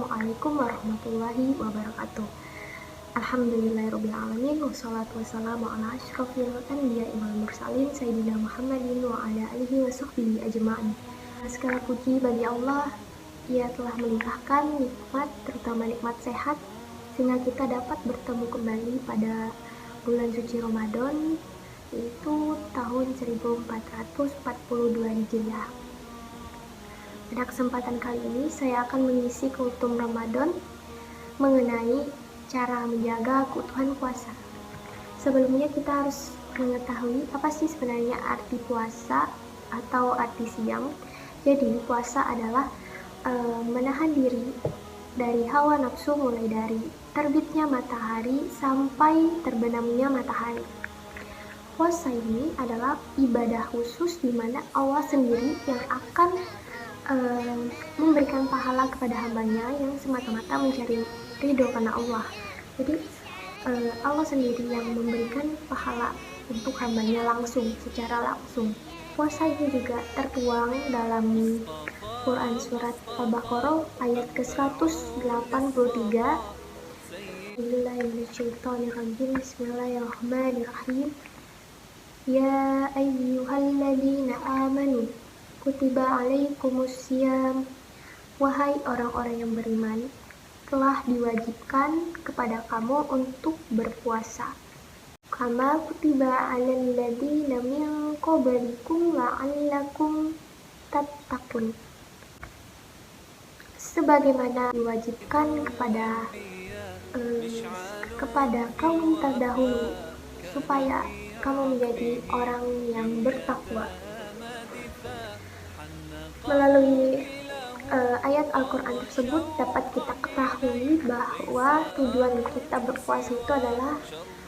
Assalamualaikum warahmatullahi wabarakatuh. Alhamdulillahirrabbilalamin. Wassalatu wassalamu ala asyrafil anbiya'i wal mursalin Sayyidina Muhammadin wa ala alihi wa sahbihi ajma'in. Segala puji bagi Allah, Ia telah melimpahkan nikmat, terutama nikmat sehat, sehingga kita dapat bertemu kembali pada bulan suci Ramadan, yaitu tahun 1442 Hijriah. Pada kesempatan kali ini saya akan mengisi kultum Ramadan mengenai cara menjaga keutuhan puasa. Sebelumnya kita harus mengetahui apa sih sebenarnya arti puasa atau arti siam. Jadi puasa adalah menahan diri dari hawa nafsu mulai dari terbitnya matahari sampai terbenamnya matahari. Puasa ini adalah ibadah khusus di mana Allah sendiri yang akan memberikan pahala kepada hambanya yang semata-mata mencari ridho karena Allah. Jadi Allah sendiri yang memberikan pahala untuk hambanya secara langsung. Puasa ini juga tertuang dalam Quran surat Al-Baqarah ayat ke-183. Bismillahirrahmanirrahim. Ya ayyuhalladzina amanu kutiba alaikumusiyam, wahai orang-orang yang beriman, telah diwajibkan kepada kamu untuk berpuasa. Kama kutiba alal ladzina min qablikum la'allakum tattaqun. Sebagaimana diwajibkan kepada kaum terdahulu, supaya kamu menjadi orang yang bertakwa. Melalui ayat Al-Quran tersebut dapat kita ketahui bahwa tujuan kita berpuasa itu adalah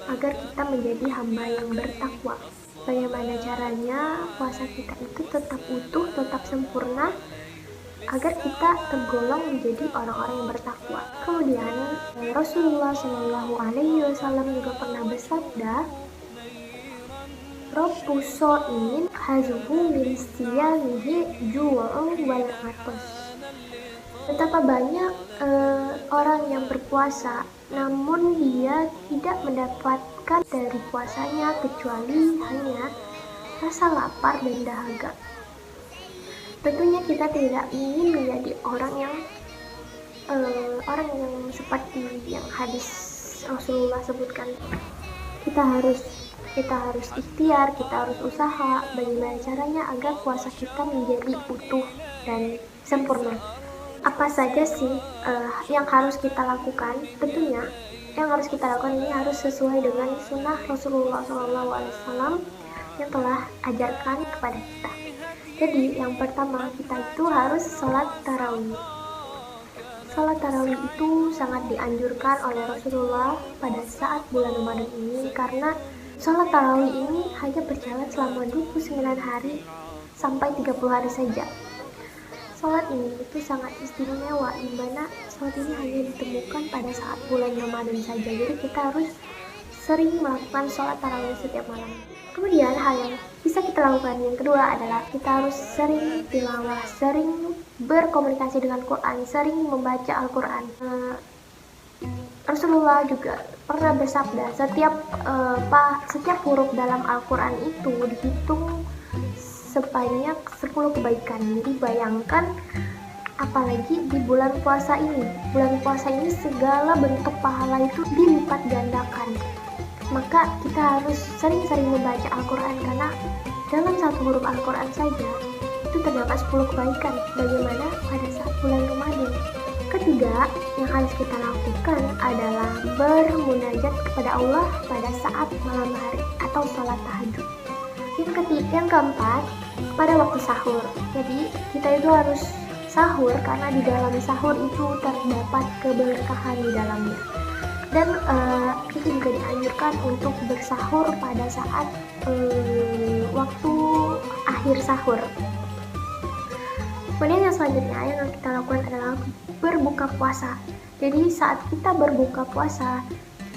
agar kita menjadi hamba yang bertakwa. Bagaimana caranya puasa kita itu tetap utuh, tetap sempurna, agar kita tergolong menjadi orang-orang yang bertakwa. Kemudian Rasulullah SAW juga pernah bersabda, Rabbus sha'imin hazuhu min siyamihi ju'un wal atas. Betapa banyak orang yang berpuasa, namun dia tidak mendapatkan dari puasanya kecuali hanya rasa lapar dan dahaga. Tentunya kita tidak ingin menjadi orang yang seperti yang hadis Rasulullah sebutkan. Kita harus ikhtiar, kita harus usaha bagaimana caranya agar puasa kita menjadi utuh dan sempurna. Apa saja sih yang harus kita lakukan? Tentunya yang harus kita lakukan ini harus sesuai dengan sunnah Rasulullah SAW yang telah ajarkan kepada kita. Jadi yang pertama kita itu harus sholat tarawih. Sholat tarawih itu sangat dianjurkan oleh Rasulullah pada saat bulan Ramadan ini, karena sholat tarawih ini hanya berjalan selama 29 hari sampai 30 hari saja. Sholat ini itu sangat istimewa, di mana sholat ini hanya ditemukan pada saat bulan Ramadan saja. Jadi kita harus sering melakukan sholat tarawih setiap malam. Kemudian hal yang bisa kita lakukan yang kedua adalah kita harus sering tilawah, sering berkomunikasi dengan Quran, sering membaca Al-Quran. Rasulullah juga pernah bersabda, setiap huruf dalam Al-Quran itu dihitung sebanyak 10 kebaikan. Jadi bayangkan apalagi di bulan puasa ini. Bulan puasa ini segala bentuk pahala itu dilipat gandakan. Maka kita harus sering-sering membaca Al-Quran, karena dalam satu huruf Al-Quran saja itu terdapat 10 kebaikan. Bagaimana pada saat bulan Ramadan? Ketiga, yang harus kita lakukan adalah bermunajat kepada Allah pada saat malam hari atau sholat tahajud. Yang keempat, pada waktu sahur. Jadi kita itu harus sahur, karena di dalam sahur itu terdapat keberkahan di dalamnya. Dan itu juga dianjurkan untuk bersahur pada saat waktu akhir sahur. Kemudian yang selanjutnya yang kita lakukan adalah berbuka puasa. Jadi saat kita berbuka puasa,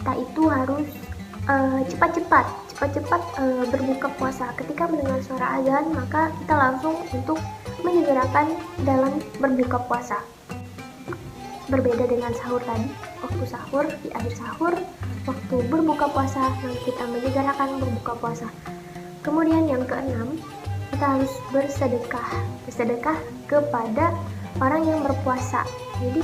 kita itu harus cepat-cepat berbuka puasa. Ketika mendengar suara azan, maka kita langsung untuk menyegerakan dalam berbuka puasa. berbeda dengan sahur tadi. Waktu sahur, di akhir sahur, waktu berbuka puasa, kita menyegerakan berbuka puasa. Kemudian yang keenam, kita harus bersedekah kepada orang yang berpuasa. Jadi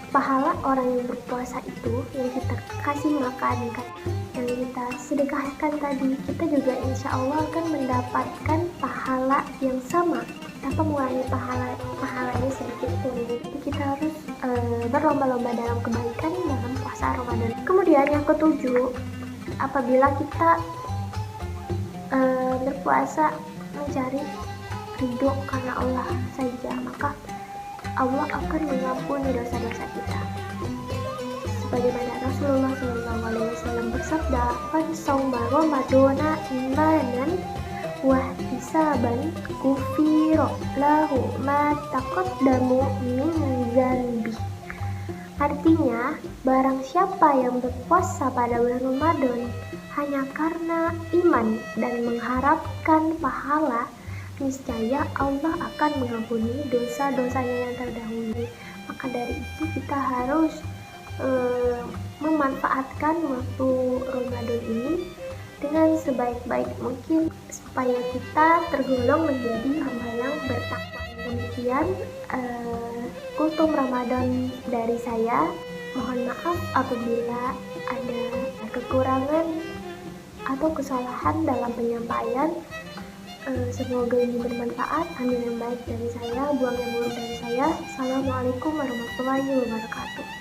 pahala orang yang berpuasa itu yang kita kasih makan, yang kita sedekahkan tadi, kita juga insya Allah akan mendapatkan pahala yang sama tanpa mengurangi pahalanya sedikit pun. Jadi kita harus berlomba-lomba dalam kebaikan dalam puasa Ramadan. Kemudian yang ketujuh, apabila kita berpuasa mencari ridho karena Allah saja, maka Allah akan mengampuni dosa-dosa kita. Sebagaimana Rasulullah SAW bersabda, "Man shauma Ramadana imanan wa ihtisaban ghufira lahu ma taqaddamu min dzanbi." Artinya, barang siapa yang berpuasa pada bulan Ramadan hanya karena iman dan mengharapkan pahala, niscaya Allah akan mengampuni dosa-dosanya yang terdahulu. Maka dari itu kita harus memanfaatkan waktu Ramadan ini dengan sebaik-baik mungkin supaya kita tergolong menjadi hamba yang bertakwa. Demikian kultum Ramadan dari saya. Mohon maaf apabila ada kekurangan atau kesalahan dalam penyampaian. Semoga ini bermanfaat. Ambil yang baik dari saya, buang yang buruk dari saya. Assalamualaikum warahmatullahi wabarakatuh.